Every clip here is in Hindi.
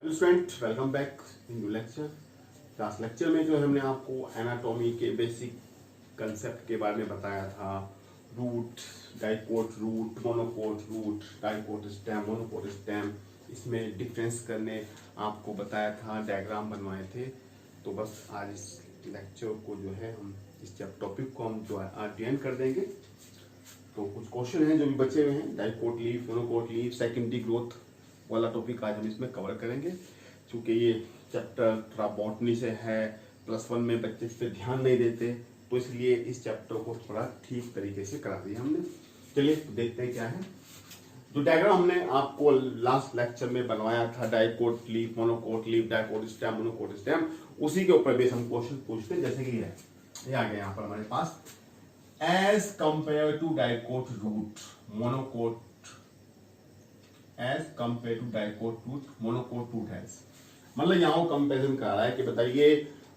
Hello student, welcome back in new lecture. Last lecture में जो हमने आपको एनाटॉमी के बेसिक कंसेप्ट के बारे में बताया था, root, dicot root, monocot root, dicot stem, monocot stem, इसमें डिफरेंस करने आपको बताया था, डायग्राम बनवाए थे। तो बस आज इस लेक्चर को जो है हम इस टॉपिक को हम जो है आज एंड कर देंगे। तो कुछ क्वेश्चन हैं जो भी बचे हुए हैं, dicot leaf, monocot leaf, secondary growth वाला टॉपिक आज हम इसमें कवर करेंगे। क्योंकि ये चैप्टर थोड़ा बॉटनी से है, +1 में बच्चे इस पर ध्यान नहीं देते, तो इसलिए इस चैप्टर को थोड़ा ठीक तरीके से करा दिया हमने। चलिए देखते हैं क्या है। जो डायग्राम हमने आपको लास्ट लेक्चर में बनवाया था, dicot leaf, monocot leaf, dicot stem, monocot stem, उसी के ऊपर बेस हम क्वेश्चन पूछते हैं। जैसे कि ये आ गया यहाँ पर हमारे पास, as compare to dicot root, monocot as compare to dicot root, monocot root has. मतलब यहाँ कंपेरिजन कर रहा है कि बताइए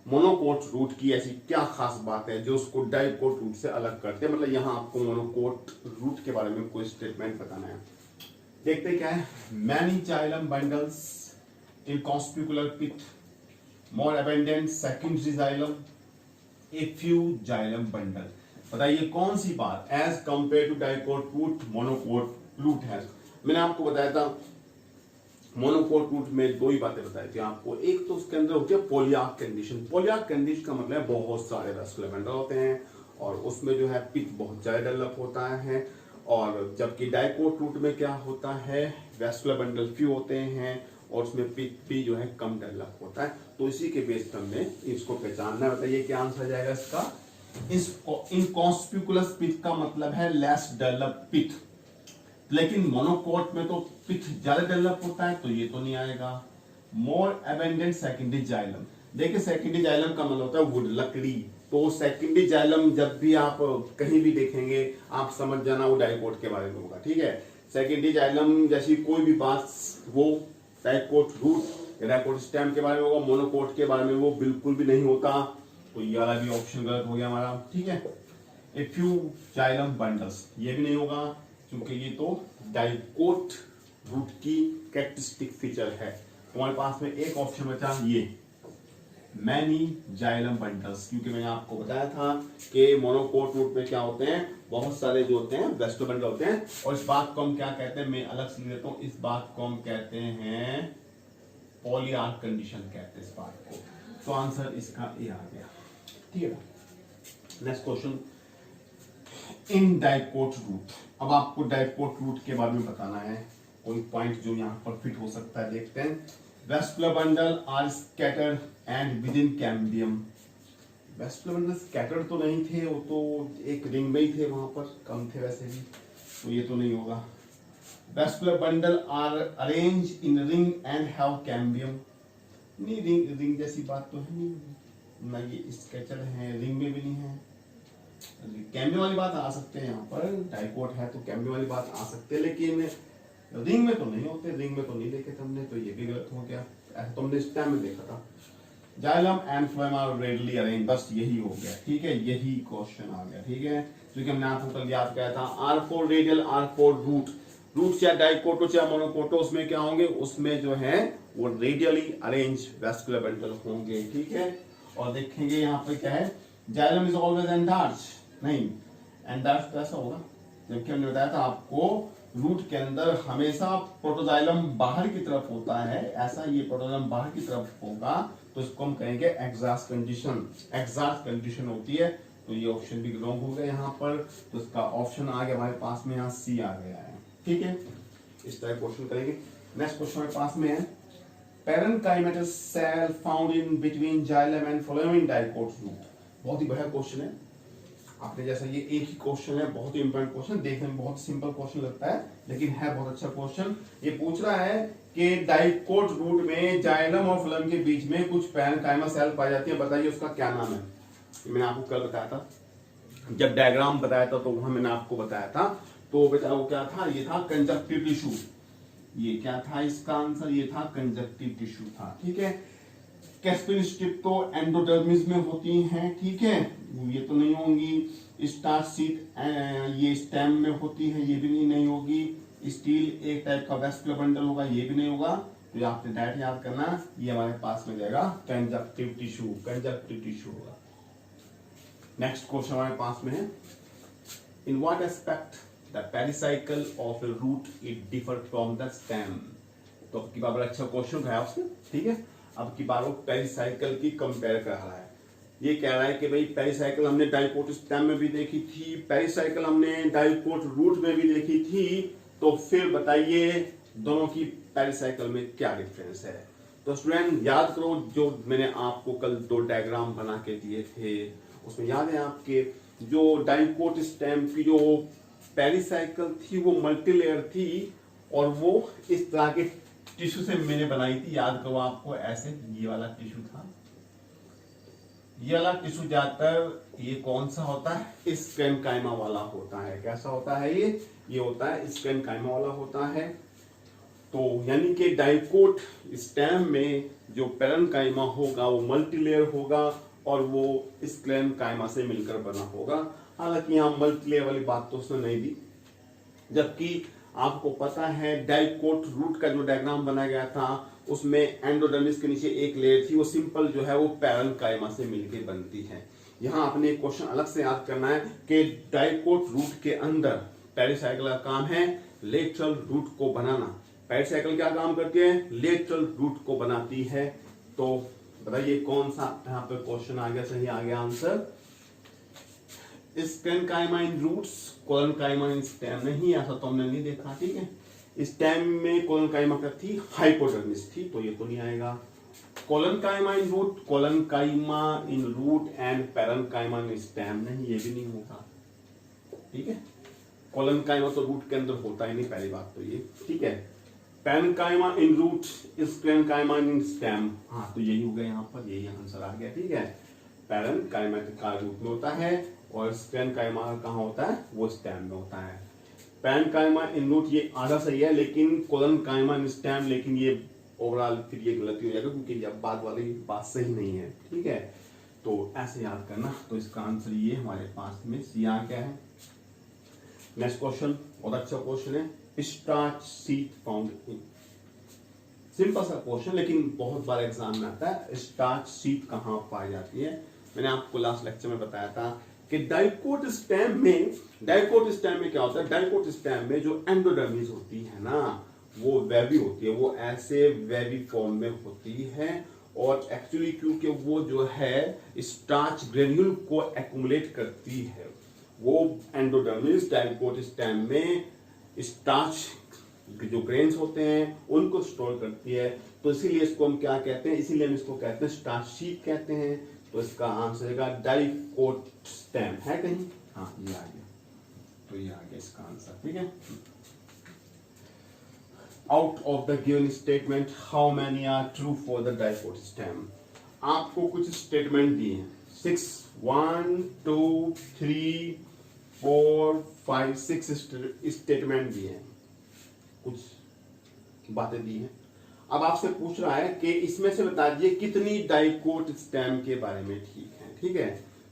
मोनोकोट रूट की ऐसी क्या खास बात है जो उसको डाइकोट रूट से अलग करते हैं। मतलब यहाँ आपको मोनोकोट रूट के बारे में कोई स्टेटमेंट बताना है। देखते हैं क्या है। Many xylem bundles in conspicuous pith, more abundant secondary xylem, a few xylem bundle. बताइए कौन सी बात, as compare to dicot root, monocot root has. मैंने आपको बताया था मोनोकोट रूट में दो ही बातें बताई थी आपको। एक तो उसके अंदर होती है पोलियाक कंडीशन। पोलियाक कंडीशन का मतलब है बहुत सारे वैस्कुलर बंडल होते हैं और उसमें जो है पिथ बहुत ज्यादा डेवलप होता है। और जबकि डाइकोट रूट में क्या होता है, वैस्कुलर बंडल फ्यू होते हैं और उसमें पिथ भी जो है कम डेवलप होता है। तो इसी के बेस पर हमें इसको पहचानना है। बताइए क्या आंसर जाएगा इसका। इनकॉन्स्पिकुलस पिथ का मतलब है लेस डेवलप पिथ, लेकिन मोनोकोट में तो पिथ ज्यादा डेवलप होता है, तो ये तो नहीं आएगा। मोर एबेंडेंट सेकेंडरी जाइलम। देखिए सेकेंडरी जाइलम का मतलब होता है वुड, लकड़ी। तो सेकेंडरी जाइलम जब भी आप कहीं भी देखेंगे आप समझ जाना वो डाइकोट के बारे में होगा, ठीक है। सेकेंडरी जाइलम जैसी कोई भी बात वो डाइकोट रूट या डाइकोट स्टेम के बारे में होगा, मोनोकोट के बारे में वो बिल्कुल भी नहीं होता। तो ये वाला भी ऑप्शन गलत हो गया हमारा, ठीक है। ए फ्यू जाइलम बंडल्स, ये भी नहीं होगा क्योंकि ये तो डाइकोट रूट की कैरेक्टरिस्टिक फीचर है। तुम्हारे पास में एक ऑप्शन बचा, ये मैनी जाइलम बंडल्स, क्योंकि मैंने आपको बताया था कि मोनोकोट रूट में क्या होते हैं, बहुत सारे जो होते हैं वैस्कुलर बंडल होते हैं। और इस बात को हम क्या कहते हैं, मैं अलग से देता हूं, इस बात को हम कहते हैं पॉलीआर्क कंडीशन कहते हैं इस बात को। तो आंसर इसका ए आ गया, ठीक है। Next question, in dicot root. अब आपको डाइकोट रूट के बारे में बताना है, कोई पॉइंट जो यहाँ पर फिट हो सकता है। देखते हैं। Vascular bundle are scattered and within cambium. Vascular bundle scattered तो नहीं थे, वो तो एक रिंग में ही थे, वहां पर कम थे वैसे भी, तो ये तो नहीं होगा। Vascular bundle are arrange in ring and have cambium. नहीं, रिंग जैसी बात तो है नहीं ना, ये स्केचर है, रिंग में भी नहीं है। कैम्बियम वाली बात आ सकते हैं यहाँ पर, डाइकोट है तो कैम्बियम वाली बात आ सकते हैं, लेकिन रिंग में तो नहीं होते, रिंग में तो नहीं देखे तुमने, तो ये भी गलत हो गया। ऐसा तुमने इस टाइम में देखा था। Xylem and phloem are radially arrange, बस यही हो गया, ठीक है, यही क्वेश्चन आ गया, ठीक है। क्योंकि हमने आपको कल याद किया था R4 radial, R4 root. Root चाहे डाइकोटो चाहे मोनोकोटो, उसमें क्या होंगे, उसमें जो है वो रेडियली अरेंज वैस्कुलर बंडल होंगे, ठीक है। और देखेंगे यहाँ पे क्या है, जाइलम इज ऑलवेज एंडार्च, नहीं एंडार्च तो ऐसा होगा, जबकि हमने बताया था आपको रूट के अंदर हमेशा प्रोटोजाइलम बाहर की तरफ होता है, ऐसा ये प्रोटोजाइलम बाहर की तरफ होगा, तो इसको हम कहेंगे एक्सास्ट कंडीशन। एक्सास्ट कंडीशन होती है, तो ये ऑप्शन भी रॉन्ग हो गया यहाँ पर। तो इसका ऑप्शन आ गया हमारे पास में, यहाँ सी आ गया है, ठीक है। इस तरह क्वेश्चन करेंगे। नेक्स्ट क्वेश्चन हमारे पास में है, parenchymatous cell found in between xylem and phloem in dicot root. बहुत ही बढ़िया क्वेश्चन है। आपने जैसा ये एक ही क्वेश्चन है, बहुत ही इंपॉर्टेंट क्वेश्चन, देखने में बहुत सिंपल क्वेश्चन लगता है लेकिन है बहुत अच्छा क्वेश्चन। ये पूछ रहा है कि डाइकोट रूट में जाइलम और फ्लोएम के बीच में कुछ पेरेन्काइमा सेल पाई जाती है, बताइए उसका क्या नाम है। मैंने आपको कल बताया था, जब डायग्राम बताया था तो वहां मैंने आपको बताया था, तो बेटा वो क्या था, ये था कंजक्टिव टिश्यू। ये क्या था इसका आंसर, ये था कंजक्टिव टिश्यू था, ठीक है। कैस्पिन स्ट्रिप तो एंडोडर्मिस में होती हैं, ठीक है, ये तो नहीं होंगी। स्टार्च सीट ये स्टेम में होती है, ये भी नहीं होगी। स्टील एक टाइप का वैस्कुलर बंडल होगा, ये भी नहीं होगा। तो ये आपने डायरेक्ट याद करना, ये हमारे पास में जाएगा कंजक्टिव टिश्यू, कंजक्टिव टिश्यू होगा। नेक्स्ट क्वेश्चन हमारे पास में है, in what aspect the pericycle of a root it differ from the stem. तो अब की बार बड़ा अच्छा क्वेश्चन है उसने, ठीक है। अब की बार वो पेरिसाइकिल की कंपेयर कर रहा है। ये कह रहा है कि भाई पेरिसाइकिल हमने डाइकोट स्टेम में भी देखी थी, पेरिसाइकिल हमने डाइकोट रूट में भी देखी थी, तो फिर बताइए दोनों की पेरिसाइकिल में क्या डिफरेंस है। तो स्टूडेंट याद करो जो मैंने आपको कल 2 डायग्राम बना के दिए थे, उसमें याद है आपके जो डाइकोट स्टेम की जो पेरिसाइकिल थी वो मल्टीलेयर थी और वो इस तरह के टिश्यू से मैंने बनाई थी। याद करो आपको ऐसे ये वाला टिश्यू था, ये वाला टिश्यू ज्यादातर ये कौन सा होता है, स्क्लेरेंकाइमा वाला होता है। कैसा होता है ये होता है स्क्लेरेंकाइमा वाला होता है। तो यानी कि डाइकोट स्टेम में जो पेरेन्काइमा होगा वो मल्टीलेयर होगा और वो स्क्लेरेंकाइमा से मिलकर बना होगा। हालांकि यहाँ मल्टीलेयर वाली बात तो उसने नहीं दी, जबकि आपको पता है डाइकोट रूट का जो डायग्राम बनाया गया था उसमें एंडोडर्मिस के नीचे एक लेयर थी, वो सिंपल जो है वो पेरेन्काइमा से मिलकर बनती है। यहाँ आपने एक क्वेश्चन अलग से याद करना है कि डाइकोट रूट के अंदर पेरिसाइकिल का काम है लेटरल रूट को बनाना। पेरिसाइकिल क्या काम करती है, लेटरल रूट को बनाती है। तो बताइए कौन सा यहाँ पे क्वेश्चन आ गया, सही आ गया आंसर। स्क्लेरेंकाइमा इन रूट्स, कोलेनकाइमा इन स्टेम। नहीं, ऐसा तो हमने नहीं देखा, ठीक है। स्टेम में कोलेनकाइमा क्या थी, हाइपोडर्मिस थी, तो ये तो नहीं आएगा। Collenchyma in root, collenchyma in root and parenchyma in stem, नहीं ये भी नहीं होगा, ठीक है। कोलेनकाइमा तो रूट के अंदर होता ही नहीं, पहली बात तो ये, ठीक है। पेरेन्काइमा इन रूट, स्क्लेरेंकाइमा इन स्टेम, हाँ तो यही हो गया, यहाँ पर यही आंसर आ गया, ठीक है। पेरेन्काइमा का रूट में होता है और स्क्लेरेंकाइमा कहाँ होता है, वो स्टेम में होता है। पेरेन्काइमा इन रूट ये आधा सही है, लेकिन कोलेनकाइमा इन स्टेम, लेकिन ये ओवरऑल फिर ये गलती हो जाएगा क्योंकि जब बाद वाली बात सही नहीं है, ठीक है। तो ऐसे याद करना। तो इसका आंसर ये हमारे पास में यहाँ क्या है। नेक्स्ट क्वेश्चन बहुत अच्छा क्वेश्चन है, starch sheet found in. Simple सा क्वेश्चन लेकिन बहुत बार एग्जाम में आता है। स्टार्च शीट कहाँ पाई जाती है, मैंने आपको लास्ट लेक्चर में बताया था कि डाइकोट स्टेम में क्या होता है, डाइकोट स्टेम में जो एंडोडर्मिस होती है ना वो वेवी होती है, वो ऐसे वेवी फॉर्म में होती है। और एक्चुअली क्योंकि वो जो है स्टार्च ग्रेन्यूल को एक्युमुलेट करती है, वो एंडोडर्मिस डाइकोट स्टेम में स्टार्च जो ग्रेन्स होते हैं उनको स्टोर करती है। तो इसीलिए इसको हम क्या कहते हैं, इसीलिए हम इसको कहते हैं स्टार्च शीट कहते हैं। तो इसका आंसर है डाइकोट स्टेम, है कहीं, हाँ ये आ गया, तो ये आ गया इसका आंसर, ठीक है। Out of the given statement how many are true for the dicot stem. आपको कुछ स्टेटमेंट दिए हैं, 6 1 2 3 4 5 6 स्टेटमेंट दिए हैं, कुछ बातें दी हैं। अब आपसे पूछ रहा है कि इसमें से बता दीजिए कितनी डाइकोट स्टेम के बारे में ठीक है, ठीक है।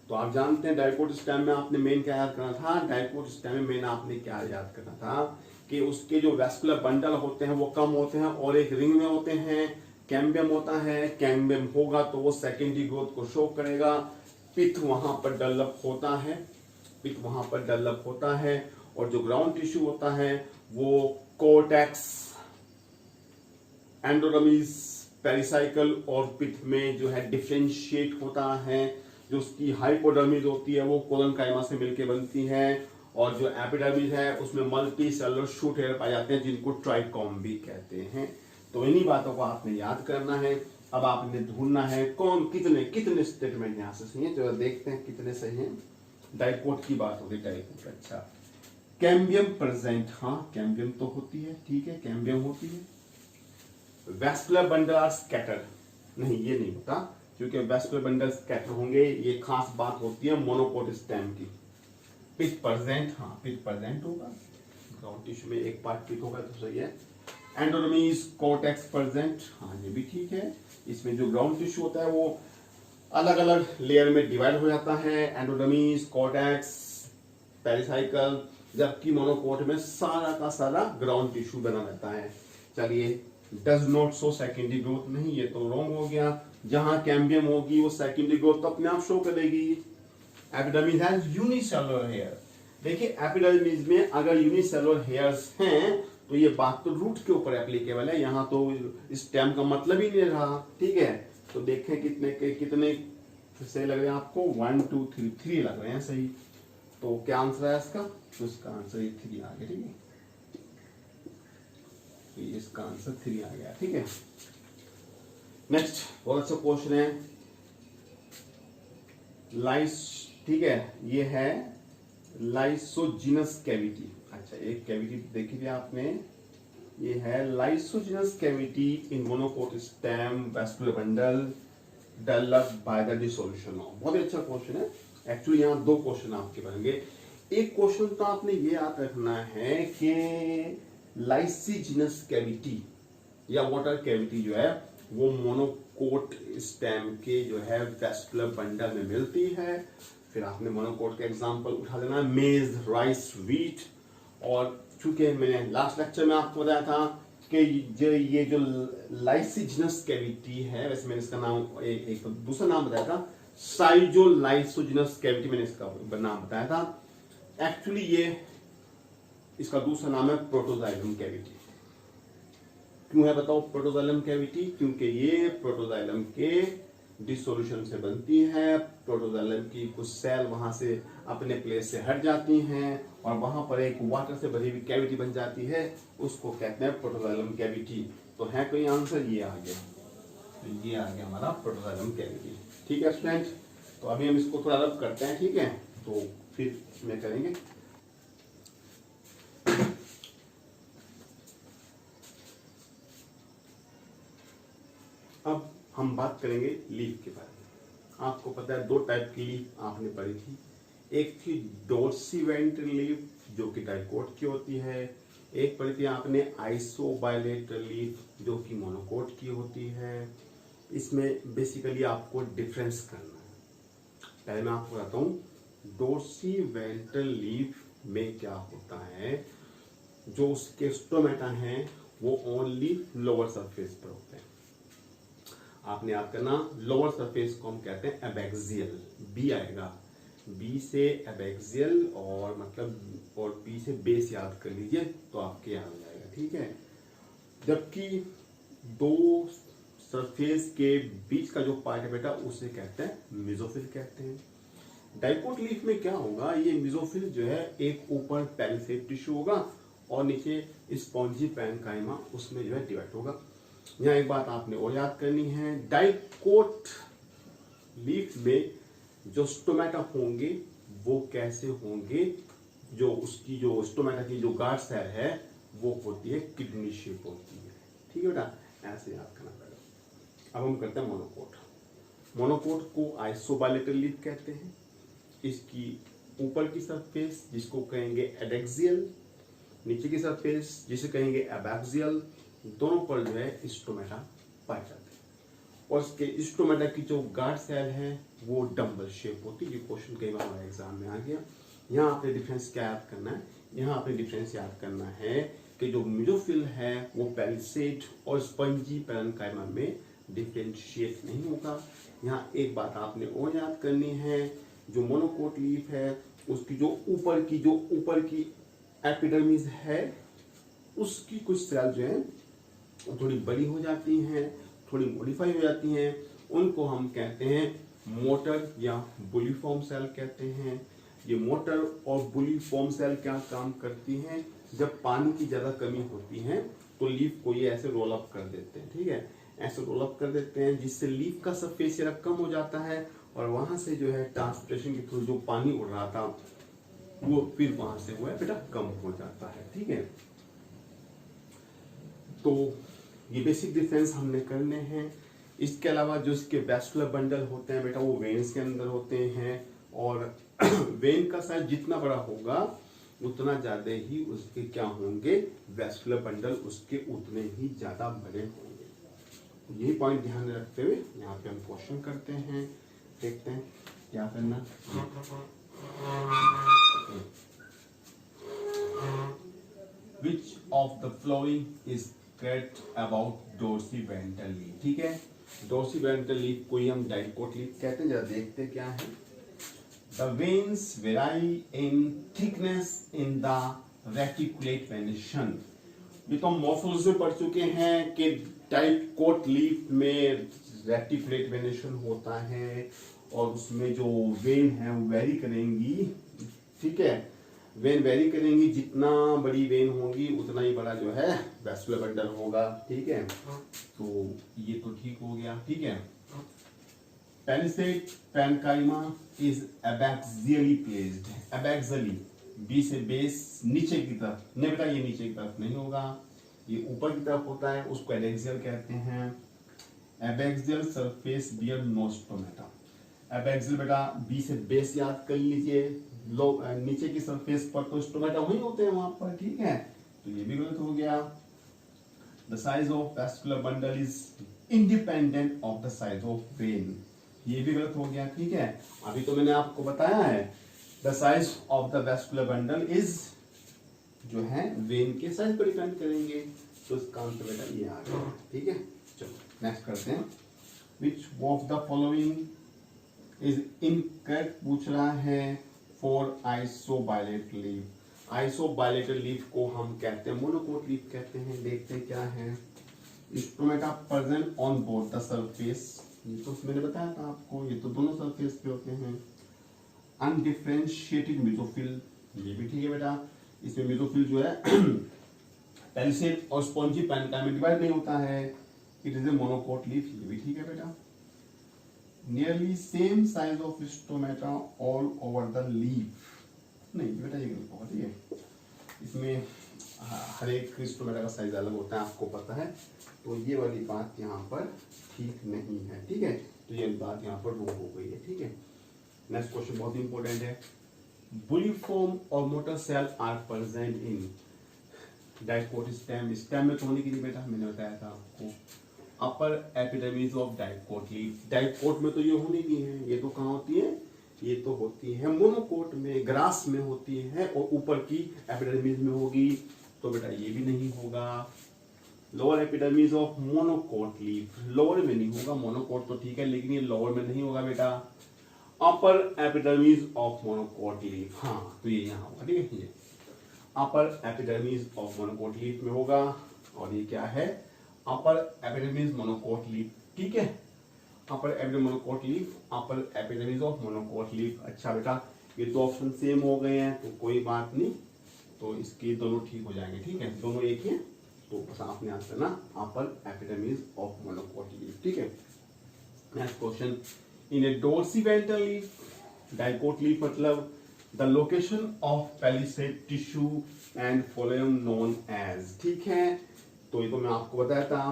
तो आप जानते हैं डाइकोट स्टेम में आपने मेन क्या याद करना था, डाइकोट स्टेम में मेन आपने क्या याद करना था कि उसके जो वैस्कुलर बंडल होते हैं वो कम होते हैं और एक रिंग में होते हैं। कैम्बियम होता है, कैम्बियम होगा तो वो सेकेंडरी ग्रोथ को शो करेगा। पिथ वहां पर डेवलप होता है, पिथ वहां पर डेवलप होता है। और जो ग्राउंड टिश्यू होता है वो कोर्टेक्स, एंडोडर्मिस, पेरिसाइकल और पिथ में जो है डिफरेंशिएट होता है। जो उसकी हाइपोडर्मिस होती है वो कोलेनकाइमा से मिलकर बनती है और जो एपिडर्मिस है उसमें मल्टी सेलुलर शूट हेयर पाए जाते हैं जिनको ट्राइकॉम भी कहते हैं। तो इन्हीं बातों को आपने याद करना है। अब आपने ढूंढना है कौन कितने स्टेटमेंट यहां से सही है, जो देखते हैं कितने सही हैं। डाइकोट की बात होगी, डाइकोट, अच्छा। कैम्बियम प्रेजेंट, हाँ कैम्बियम तो होती है, ठीक है, कैम्बियम होती है। वैस्कुलर बंडल आर स्कैटर्ड, नहीं ये नहीं होता क्योंकि वैस्कुलर बंडल स्कैटर होंगे, ये खास बात होती है मोनोकोट स्टेम की। पिथ प्रेजेंट, हाँ पिथ प्रेजेंट होगा, ग्राउंड टिश्यू में एक पार्ट पिथ होगा तो सही है। एंडोडर्मिस, कोर्टेक्स प्रेजेंट, हाँ ये भी ठीक है। इसमें जो ग्राउंड टिश्यू होता है वो अलग अलग लेयर में डिवाइड हो जाता है, एंडोडर्मिस, कोर्टेक्स, पेरिसाइकल, जबकि मोनोकोट में सारा का सारा ग्राउंड टिश्यू बना रहता है। चलिए does not show secondary growth, नहीं ये तो रॉन्ग हो गया। जहां कैम्बियम होगी वो सेकेंडरी ग्रोथ तो अपने आप शो करेगी। एपिडर्मिस हैज यूनिसेलुलर हेयर, देखिए एपिडर्मिस में अगर यूनिसेलुलर हेयर्स हैं तो ये बात तो रूट के ऊपर एप्लीकेबल है, यहाँ तो स्टेम का मतलब ही नहीं रहा, ठीक है। तो देखें कितने सही लग रहे हैं आपको, 1 2 3 3 लग रहे हैं सही। तो क्या आंसर है इसका, तो इसका आंसर ये 3 आ गया, ठीक है, तो इसका आंसर 3 आ गया, ठीक है। नेक्स्ट बहुत अच्छा क्वेश्चन है, लाइस, ठीक है, ये है लाइसोजिनस कैविटी। अच्छा एक कैविटी देखी थी आपने, ये है lysigenous cavity in monocot stem vascular bundle developed by the dissolution of. बहुत ही अच्छा क्वेश्चन है। एक्चुअली यहाँ 2 क्वेश्चन आपके बनेंगे। एक क्वेश्चन तो आपने ये याद रखना है कि लाइसोजिनस कैविटी या वाटर कैविटी जो है वो मोनोकोट स्टेम के जो है वैस्कुलर बंडल में मिलती है। फिर आपने मोनोकोट का एग्जांपल उठा देना, मेज, राइस, व्हीट। और चूंकि मैंने लास्ट लेक्चर में आपको बताया था कि ये जो लाइसोजिनस कैविटी है, वैसे मैंने इसका नाम एक दूसरा नाम बताया था, साइजोलाइसोजिनस कैविटी, मैंने इसका नाम बताया था। एक्चुअली ये इसका दूसरा नाम है प्रोटोजाइलम कैविटी। क्यों है बताओ प्रोटोजाइलम कैविटी, क्योंकि ये प्रोटोजाइलम के डिसोल्यूशन से बनती है। प्रोटोजाइलम की कुछ सेल वहां से अपने प्लेस से हट जाती हैं और वहां पर एक वाटर से भरी हुई कैविटी बन जाती है, उसको कहते हैं प्रोटोजाइलम कैविटी। तो है कोई आंसर, ये आ गया, तो ये आ गया हमारा प्रोटोजाइलम कैविटी, ठीक है स्टूडेंट। तो अभी हम इसको थोड़ा रब करते हैं, ठीक है, तो फिर इसमें करेंगे। अब हम बात करेंगे लीफ के बारे में। आपको पता है 2 टाइप की लीफ आपने पढ़ी थी, एक थी डोर्सीवेंट्रल लीफ जो कि डाइकोट की होती है, एक पढ़ी थी आपने आइसोबाइलेटरल लीफ जो कि मोनोकोट की होती है। इसमें बेसिकली आपको डिफरेंस करना है। पहले मैं आपको बताता हूँ डोर्सीवेंट्रल लीफ में क्या होता है, जो उसके स्टोमेटा हैं वो ओनली लोअर सरफेस पर होते हैं। आपने याद करना, लोअर सरफेस को हम कहते हैं एबैक्सियल, बी आएगा, बी से एबैक्सियल और मतलब और बी से बेस याद कर लीजिए तो आपके याद हो जाएगा, ठीक है। जबकि 2 सरफेस के बीच का जो पार्ट है बेटा उसे कहते हैं मेसोफिल कहते हैं। डाइकोट लीफ में क्या होगा, ये मेसोफिल जो है एक ऊपर पैलिसेड टिश्यू होगा और नीचे स्पॉन्जी पैरेन्काइमा उसमें जो है डिवाइड होगा। यहाँ एक बात आपने और याद करनी है, डाइकोट लीफ में जो स्टोमेटा होंगे वो कैसे होंगे, जो उसकी जो स्टोमेटा की जो गार्ड सेल है वो होती है किडनी शेप होती है, ठीक है बेटा, ऐसे याद करना पड़ेगा। अब हम करते हैं मोनोकोट। मोनोकोट को आइसोबाइलेटरल लीफ कहते हैं। इसकी ऊपर की सरफेस जिसको कहेंगे एडेक्सियल, नीचे की सरफेस जिसे कहेंगे एबैक्सियल, दोनों पर जो है स्टोमेटा पाए जाते हैं। और इसके स्टोमेटा की जो गार्ड सेल है वो डम्बल शेप होती है। ये क्वेश्चन कई बार हमारे एग्जाम में आ गया। यहाँ आपने डिफरेंस क्या याद करना है, यहाँ आपने डिफरेंस याद करना है कि जो मेसोफिल है वो पैलिसेड और स्पंजी पैरेन्काइमा में डिफरेंशिएट नहीं होगा। यहाँ एक बात आपने और याद करनी है, जो मोनोकोट लीफ है उसकी जो ऊपर की एपिडर्मिस है उसकी कुछ सेल जो है थोड़ी बड़ी हो जाती हैं, थोड़ी मॉडिफाई हो जाती हैं, उनको हम कहते हैं मोटर या बुलिफॉर्म सेल कहते हैं। ये मोटर और बुलिफॉर्म सेल क्या काम करती हैं, जब पानी की ज्यादा कमी होती है तो लीफ को ये ऐसे रोल अप कर देते हैं, ठीक है, ऐसे रोल अप कर देते हैं जिससे लीफ का सरफेस एरिया कम हो जाता है और वहां से जो है ट्रांसपिरेशन के थ्रू जो पानी उड़ रहा था वो फिर वहां से वो है बेटा कम हो जाता है, ठीक है। तो ये बेसिक डिफरेंस हमने करने हैं। इसके अलावा जो इसके वैस्कुलर बंडल होते हैं बेटा वो वेन्स के अंदर होते हैं और वेन का साइज जितना बड़ा होगा उतना ज्यादा ही उसके क्या होंगे, वैस्कुलर बंडल उसके उतने ही ज्यादा बड़े होंगे। यही पॉइंट ध्यान में रखते हुए यहाँ पे हम क्वेश्चन करते हैं, देखते हैं क्या करना। Which of the following is get about dorsiventral leaf, ठीक है। डोर्सीवेंट्रल लीफ को ही हम डाइकोट लीफ कहते हैं। जरा देखते क्या है। The veins वेराई in thickness in the reticulate venation. ये तो हम मॉर्फोलॉजी में पढ़ चुके हैं कि डाइकोट लीफ में रेटिकुलेट वेनेशन होता है और उसमें जो वेन है वो वेरी करेंगी, ठीक है। वेन वेरी करेंगी, जितना बड़ी वेन होगी उतना ही बड़ा जो है वैस्कुलर बंडल होगा, ठीक है। तो ये तो ठीक हो गया, ठीक है। पेनिसेट पैनकाइमा इज एबैक्सियली प्लेस्ड। एबैक्सियली, बी से बेस नीचे की तरफ, नहीं बेटा ये नीचे की तरफ नहीं होगा, ये ऊपर की तरफ होता है, उसको एडेक्सियल कहते हैं। Abaxial surface bear no stomata. Abaxial बेटा बी से बेस याद कर लीजिए, लो नीचे की सरफेस पर तो स्टोमेटा वही होते हैं वहां पर, ठीक है। तो ये भी गलत हो गया। The size of vascular bundle is independent of the size of when. ये भी गलत हो गया, ठीक है। अभी तो मैंने आपको बताया है the size of the vascular bundle is जो है वेन के साइज पर डिपेंड करेंगे। तो इसका आंसर बेटा ये आ गया, ठीक है। चलो नेक्स्ट करते हैं। Which of the following is incorrect पूछ रहा है फॉर आइसोबायलेटरल लीफ। आइसोबायलेटरल लीफ को हम कहते हैं मोनोकोट लीफ कहते हैं। देखते हैं क्या है। Stomata present on both the surface, ये तो मैंने बताया था आपको, ये तो दोनों सरफेस पे होते हैं। अनडिफरेंशिएटेड मेसोफिल, ये भी ठीक है बेटा। इसमें मेसोफिल जो है पेनिसेट और स्पॉन्जी पैनकाइमा डिवाइड नहीं होता है। It is a monocot leaf, ये भी ठीक है बेटा। Nearly same size of stomata all over the leaf, नहीं बेटा ये गलत होगा, ठीक है। इसमें हर एक स्टोमेटा का साइज अलग होता है, आपको पता है। तो ये वाली बात यहाँ पर ठीक नहीं है, ठीक है। तो ये बात यहाँ पर रॉन्ग हो गई है, ठीक है। नेक्स्ट क्वेश्चन बहुत इंपॉर्टेंट है। बुलिफॉर्म और motor cell are present in dicot stem. Stem में तो होने की नहीं बेटा, मैंने बताया था आपको। अपर epidermis of dicot leaf. Dicot में तो ये होनी नहीं है, ये तो कहाँ होती है, ये तो होती है मोनोकोट में, ग्रास में होती है और ऊपर की एपिडर्मिस में होगी। तो बेटा ये भी नहीं होगा। Lower epidermis of monocot leaf, lower में नहीं होगा, मोनोकोट तो ठीक है लेकिन ये लोअर में नहीं होगा बेटा। अपर एपिडर्मिस ऑफ मोनोकोट लीफ, हाँ तो ये यहाँ होगा, ठीक है। ये अपर एपिडर्मिस ऑफ मोनोकोट लीफ में होगा और ये क्या है, अपर एपिडर्मिस मोनोकोट लीफ, ठीक है। Upper epidermis monocot leaf, upper epidermis of monocot leaf. अच्छा बेटा ये तो ऑप्शन सेम हो गए हैं तो कोई बात नहीं, तो इसके दोनों ठीक हो जाएंगे, ठीक है। दोनों एक ही, तो बस आपने याद करना upper epidermis of monocot leaf, ठीक है। Next question. In a dorsiventral leaf, dicot leaf मतलब the location of palisade tissue and phloem known as, ठीक है। तो ये तो मैं आपको बताया था,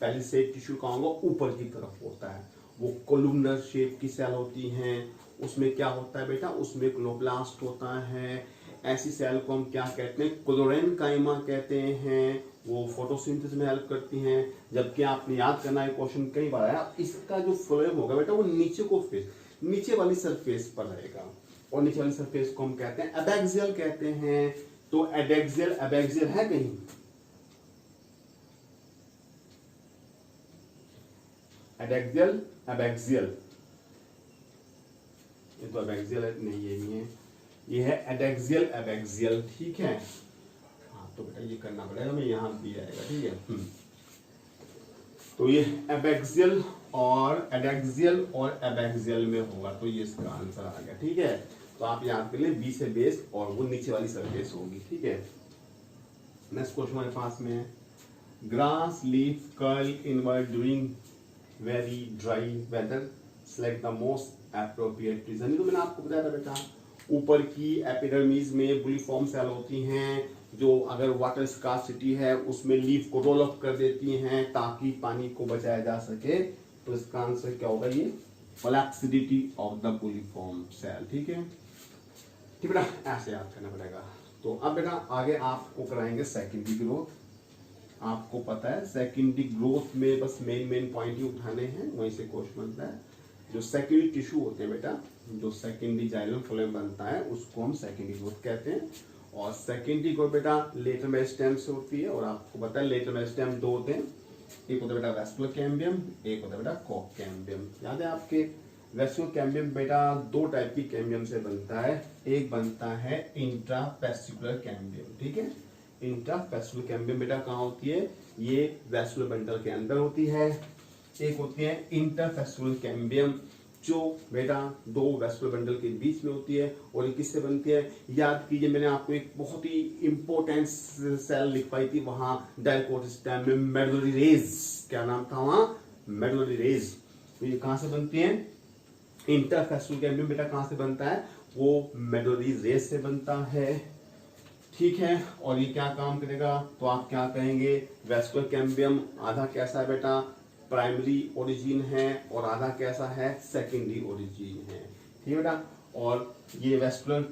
पेलिसेड टिश्यू कहाँ होगा, ऊपर की तरफ होता है। वो कोलुमनर शेप की सेल होती हैं। उसमें क्या होता है बेटा, उसमें क्लोरोप्लास्ट होता है। ऐसी सेल को हम क्या कहते हैं, क्लोरेनकाइमा कहते हैं। वो फोटोसिंथेसिस में हेल्प करती हैं। जबकि आपने याद करना है, क्वेश्चन कई बार आया, इसका जो फ्लोएम होगा बेटा वो नीचे को फेस, नीचे वाली सरफेस पर रहेगा और नीचे वाली सरफेस को हम कहते हैं एबैक्सियल कहते हैं। तो एडेक्सियल एबैक्सियल है कहीं, एडेक्सियल एबैक्सियल, ये तो एबैक्सियल है नहीं, ये नहीं है, ये है एडेक्सियल एबैक्सियल, ठीक है। हाँ तो बेटा ये करना पड़ेगा, मैं यहाँ भी आएगा, ठीक है। तो ये एबैक्सियल और एडेक्सियल और एबैक्सियल में होगा, तो ये इसका आंसर आ गया, ठीक है। तो आप याद कर ले बी से बेस और वो नीचे वाली सरफेस होगी, ठीक है। नेक्स्ट क्वेश्चन हमारे पास में है, grass leaf curl inward during very dry weather, select the most appropriate reason. तो मैंने आपको बताया था बेटा, ऊपर की एपिडर्मिस में बुलिफॉर्म सेल होती हैं जो अगर वाटर स्कार्सिटी है उसमें लीफ को रोल अप कर देती हैं ताकि पानी को बचाया जा सके। तो इसका आंसर क्या होगा, ये फ्लैक्सिडिटी ऑफ द बुलिफॉर्म सेल, ठीक है। ठीक बेटा, ऐसे याद करना पड़ेगा। तो अब बेटा आगे आपको कराएंगे सेकेंडरी ग्रोथ। आपको पता है सेकेंडरी ग्रोथ में बस मेन पॉइंट ही उठाने हैं, वहीं से क्वेश्चन बनता है। जो सेकेंडरी टिश्यू होते हैं बेटा, जो सेकेंडरी जाइलम फ्लोएम बनता है उसको हम सेकेंडरी ग्रोथ कहते हैं। और सेकेंडरी कोट बेटा लेटरल मेरिस्टेम से होती है, और आपको पता है लेटरल मेरिस्टेम दो होते हैं, एक होता है बेटा वेस्कुलर कैम्बियम, एक होता है बेटा कॉक कैम्बियम। याद है आपके? वेस्कुलर कैम्बियम बेटा दो टाइप की कैम्बियम से बनता है, एक बनता है इंट्राफेस्टिकुलर कैम्बियम, ठीक है। इंट्राफेस्टिकुलर कैम्बियम बेटा कहाँ होती है? ये वेस्कुलर बंडल के अंदर होती है। एक होती है इंटरफेस्टिकुलर कैम्बियम जो बेटा दो वेस्कुलर बंडल के बीच में होती है, और ये किससे बनती है? याद कीजिए, मैंने आपको एक बहुत ही इंपॉर्टेंट सेल लिखवाई थी वहां डायकोटिक स्टेम में, मेडुलरी रेज। क्या नाम था वहां? Medullary rays. तो ये कहां से बनती है? इंटरफेस्टिकुलर कैम्बियम बेटा कहां से बनता है? वो मेडुलरी रेज से बनता है, ठीक है। और ये क्या काम करेगा? तो आप क्या कहेंगे? वेस्कुलर कैम्बियम आधा कैसा है बेटा? प्राइमरी ओरिजिन है, और आधा कैसा है? सेकेंडरी ओरिजिन है, ठीक है बेटा। और ये वेस्कुलर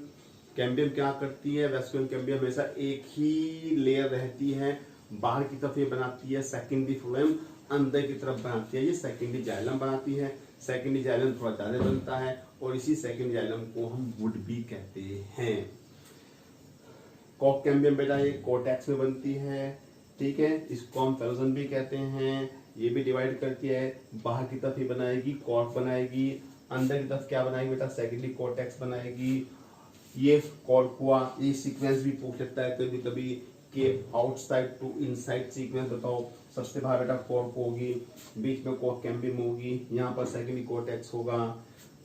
कैम्बियम क्या करती है? वेस्कुलर कैम्बियम हमेशा एक ही लेयर रहती है, बाहर की तरफ ये बनाती है सेकेंडरी फ्लोएम, अंदर की तरफ बनाती है ये सेकेंडरी जाइलम बनाती है। सेकेंडरी जाइलम थोड़ा ज्यादा बनता है, और इसी सेकेंडरी जाइलम को हम वुड भी कहते हैं। कॉक कैम्बियम बेटा ये कोर्टेक्स में बनती है, ठीक है। इसको हम फेलोजन भी कहते हैं। ये भी डिवाइड करती है, बाहर की तरफ ये बनाएगी कॉर्क बनाएगी, अंदर की तरफ क्या बनाएगी बेटा? सेकेंडरी कोर्टेक्स बनाएगी। ये कॉर्क हुआ। ये सीक्वेंस भी पूछ सकता है कभी कभी कि आउटसाइड टू इनसाइड सीक्वेंस बताओ। सबसे बाहर बेटा कॉर्क होगी, बीच में कॉक कैम्बियम होगी, यहाँ पर सेकेंडरी कोर्टेक्स होगा।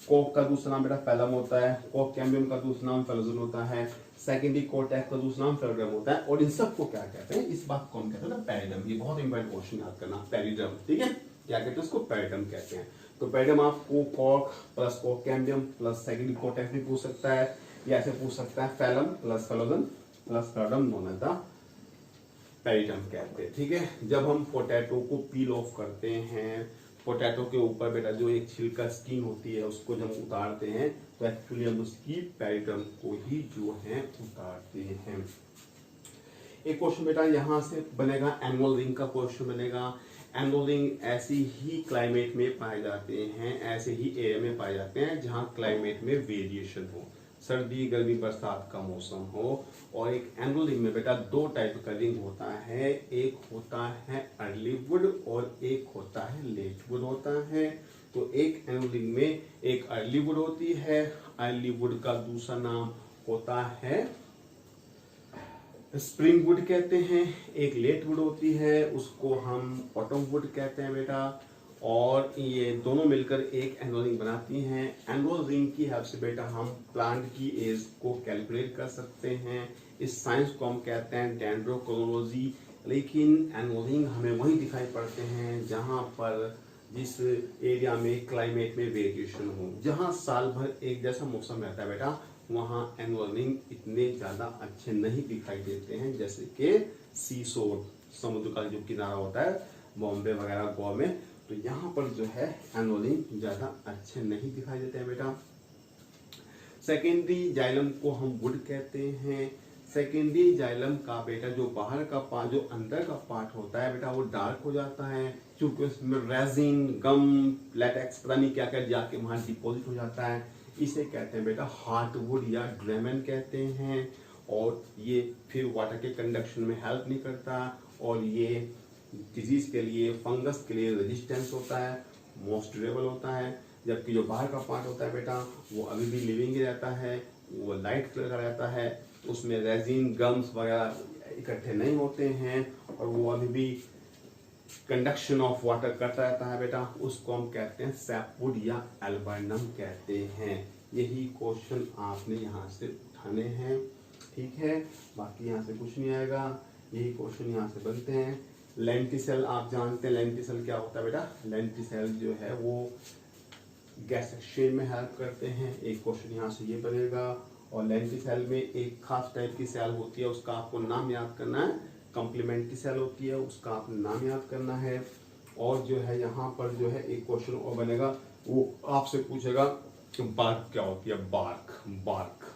कॉक का दूसरा नाम बेटा फेलम होता है, कॉक कैम्बियम का दूसरा नाम फेलोजन होता है, सेकेंडरी कोर्टेक्स का दूसरा नाम फेलोड्रम होता है। और इन सबको क्या कहते हैं? इस बात को हम कहते हैं पेरिडम। ये बहुत इंपॉर्टेंट क्वेश्चन याद करना, पेरिडम, ठीक है। क्या कहते हैं इसको? पेरिडम कहते हैं। तो पेरिडम आपको Kock plus Kock cambium plus secondary cortex भी पूछ सकता है, या ऐसे पूछ सकता है phellem plus phellogen plus phelloderm, known as the periderm कहते हैं, ठीक है। जब हम पोटैटो को पील ऑफ करते हैं, पोटैटो के ऊपर बेटा जो एक छिलका स्किन होती है उसको जब उतारते हैं, तो एक्चुअली हम उसकी पेरिडम को ही जो है उतारते हैं। एक क्वेश्चन बेटा यहां से बनेगा, एनुअल रिंग का क्वेश्चन बनेगा। एनुअल रिंग ऐसी ही क्लाइमेट में पाए जाते हैं, ऐसे ही एरिया में पाए जाते हैं जहां क्लाइमेट में वेरिएशन हो, सर्दी गर्मी बरसात का मौसम हो। और एक एनुअल रिंग में बेटा दो टाइप का रिंग होता है, एक होता है अर्ली वुड और एक होता है लेट वुड होता है। तो एक एनुअल रिंग में एक अर्ली वुड होती है, अर्ली वुड का दूसरा नाम होता है स्प्रिंग वुड कहते हैं। एक लेट वुड होती है, उसको हम ऑटम वुड कहते हैं बेटा। और ये दोनों मिलकर एक एनुअल रिंग बनाती हैं। एनुअल रिंग की हेल्प से बेटा हम प्लांट की एज को कैलकुलेट कर सकते हैं। इस साइंस को हम कहते हैं डेंड्रोक्रोनोलॉजी। लेकिन एनुअल रिंग हमें वहीं दिखाई पड़ते हैं जहां पर जिस एरिया में क्लाइमेट में वेरिएशन हो, जहां साल भर एक जैसा मौसम रहता है बेटा, वहां एनुअल रिंग इतने ज्यादा अच्छे नहीं दिखाई देते हैं, जैसे कि सीशोर, समुद्र का जो किनारा होता है बॉम्बे वगैरह गोवा में, तो यहाँ पर जो है एनुअल रिंग ज्यादा अच्छे नहीं दिखाई देते हैं बेटा। सेकेंडरी जाइलम को हम वुड कहते हैं। सेकेंडरी जाइलम का बेटा जो बाहर का पार्ट, जो अंदर का पार्ट होता है बेटा, वो डार्क हो जाता है क्योंकि उसमें रेजिन, गम, लैटेक्स पता नहीं क्या क्या जाके वहां डिपॉजिट हो जाता है। इसे कहते हैं बेटा हार्टवुड या ड्रेमन कहते हैं। और ये फिर वाटर के कंडक्शन में हेल्प नहीं करता, और ये डिजीज के लिए, फंगस के लिए रेजिस्टेंस होता है, मोस्ट ड्यूरेबल होता है। जबकि जो बाहर का पार्ट होता है बेटा वो अभी भी लिविंग ही रहता है, वो लाइट कलर का रहता है, उसमें रेजिन, गम्स वगैरह इकट्ठे नहीं होते हैं, और वो अभी भी कंडक्शन ऑफ वाटर करता रहता है बेटा। उसको हम कहते हैं सैपवुड या एल्बर्नम कहते हैं। यही क्वेश्चन आपने यहाँ से उठाने हैं, ठीक है। बाकी यहाँ से कुछ नहीं आएगा, यही क्वेश्चन यहाँ से बनते हैं। लेंटिसेल आप जानते हैं, लेंटिसेल क्या होता है बेटा? लेंटिसेल जो है वो गैस एक्सचेंज में हेल्प करते हैं। एक क्वेश्चन यहाँ से ये बनेगा। और लेंटिसेल में एक खास टाइप की सेल होती है, उसका आपको नाम याद करना है। कॉम्प्लीमेंट्री सेल होती है, उसका आपको नाम याद करना है। और जो है यहाँ पर जो है एक क्वेश्चन और बनेगा, वो आपसे पूछेगा बार्क क्या होती है? बार्क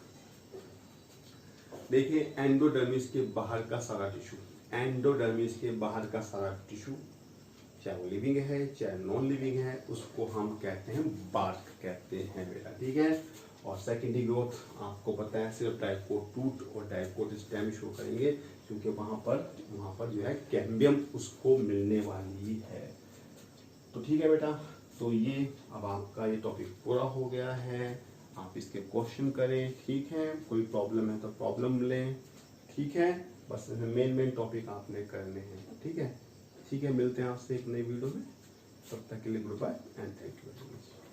देखिए, एंडोडर्मिस के बाहर का सारा टिश्यू, एंडोडर्मिस के बाहर का सारा टिश्यू, चाहे वो लिविंग है चाहे नॉन लिविंग है, उसको हम कहते हैं बार्क कहते हैं बेटा, ठीक है। और सेकेंडरी ग्रोथ आपको पता है सिर्फ डाइकोट टूट और डाइकोट स्टेम शो करेंगे, क्योंकि वहाँ पर जो है कैम्बियम उसको मिलने वाली है। तो ठीक है बेटा, तो ये अब आपका ये टॉपिक पूरा हो गया है। आप इसके क्वेश्चन करें, ठीक है, कोई प्रॉब्लम है तो प्रॉब्लम लें, ठीक है, बस मेन टॉपिक आपने करने हैं, ठीक है। मिलते हैं आपसे एक नई वीडियो में, तब तक के लिए goodbye and thank you very much.